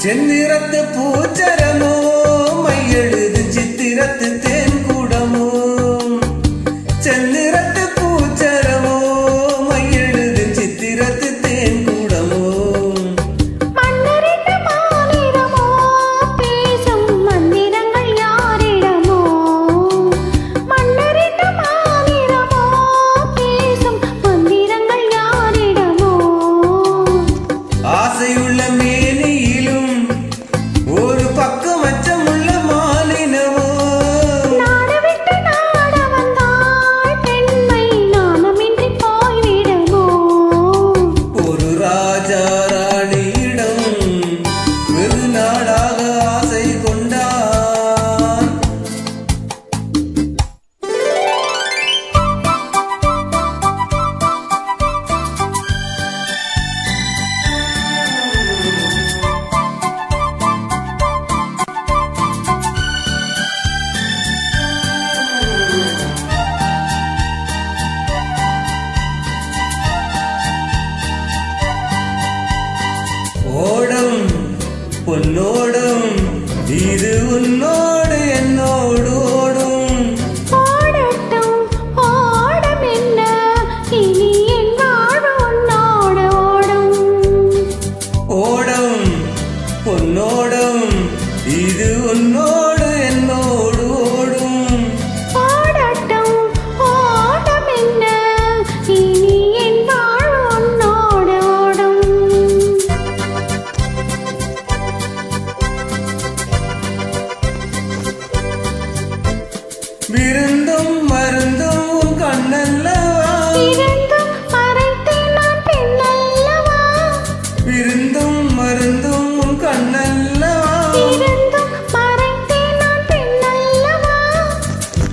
செந்நிறத்து பூச்சரமோ மையெழுது சித்திரத்து தேன் கூடமோ செந்நிறத்து பூச்சரமோ மையெழுது சித்திரத்து தேன் கூடமோ மன்னரிட்ட மாநிறமோ பேசும் மந்திரங்கள் யாரிடமோ மன்னரிட்ட மாநிறமோ பேசும் மந்திரங்கள் யாரிடமோ ஆசையுள்ள மேனியிலும் ஒரு பக்கம் அச்சமுள்ள மாலினமோ நாடவிட்டு நாட வந்தாள் பெண்மை நாணமின்றி போய்விடுமோ ஒரு ராஜா ராணியிடம் வெகு நாளாக ஆசை கொண்டான் ஓடம் பொன்னோடும் இது உன்னோடு என்னோடு ஓடும் ஓடட்டும் ஓடம் என்ன இனி என் வாழ்வு உன்னோடு ஓடும் ஓடம் பொன்னோடும் இது உன்னோடு என்னோடு ஓடும் ஓடட்டும் ஓடம் என்ன இனி என் வாழ்வு உன்னோடு ஓடும் விருந்தும் மருந்தும் உன் கண்ணல்லவா இரண்டும் மறைத்தேன் நான் பெண்ணல்லவா விருந்தும் மருந்தும் உன் கண்ணல்லவா இரண்டும் மறைத்தேன் நான் பெண்ணல்லவா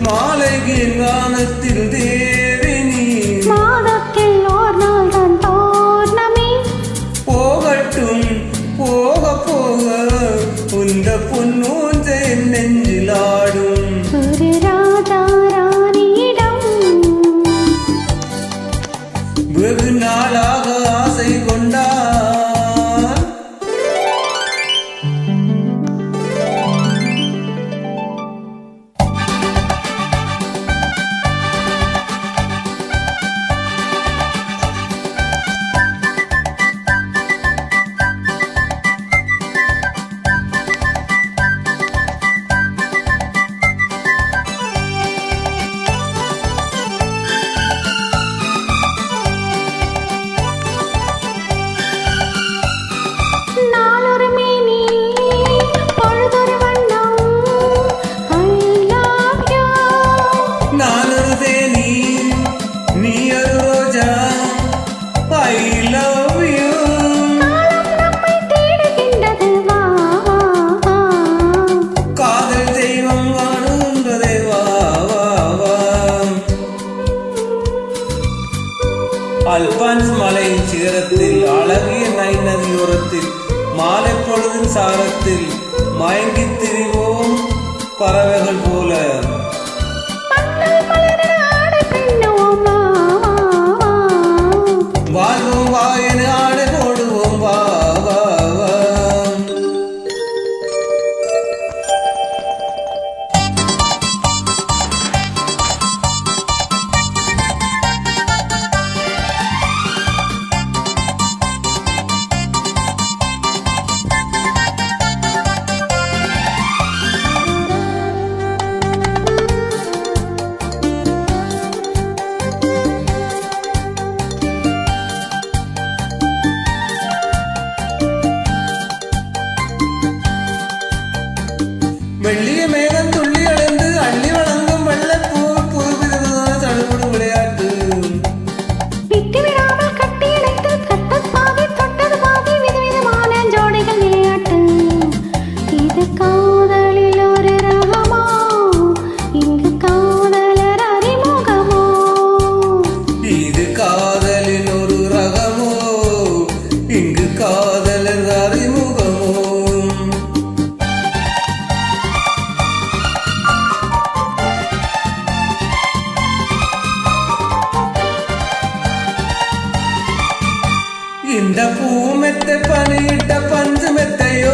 மாலைக்கு கானத்தில் தேவி நீ மாதத்தில் ஓர் நாள் தான் பௌர்ணமி போகட்டும் போக போக உந்த பொன்னூஞ்ச நெஞ்சில் ஆடும் ஒரு ராஜா ராணியிடம் வெகு நாளாக ஆசை கொண்டான் நாளொரு மேனி பொழுதொரு வண்ணம் I love you நான் ஒரு தேனி நீ ஒரு ரோஜா ஐ லவ் யூ காலம் நம்மை தேடுகின்றது வா வா வா காதல் தெய்வம் காணுகின்றதே வா வா வா அல்பான்ஸ் மலையின் சிகரத்தில் அழகிய நைல் நதியோரத்தில் மாலை பொழுதின் சாரத்தில் மயங்கித் திரிவோம் பறவைகள் போல மன்னல் மலர ஆடை பின்னுவோம் வா வா வா வாழ்வோம் வா என ஆடை போடுவோம் வா வா வா வெள்ளிய மேகம் துள்ளி அடைந்து அள்ளி வழங்கும் வெள்ளப்பூ புதுவிதமான தழுவுடு விளையாட்டு விட்டு விடாமல் கட்டி இணைத்து கட்டத் பாதி தொட்டது பாதி விதவிதமான ஜோடிகள் விளையாட்டு இது காதலில் ஒரு ரகமோ இங்கு காதலர் அறிமுகமோ இது காதலின் ஒரு ரகமோ இங்கு காதலர் அறிமுகமோ இந்த பூ மெத்த பனியிட்ட பஞ்சு மெத்தையோ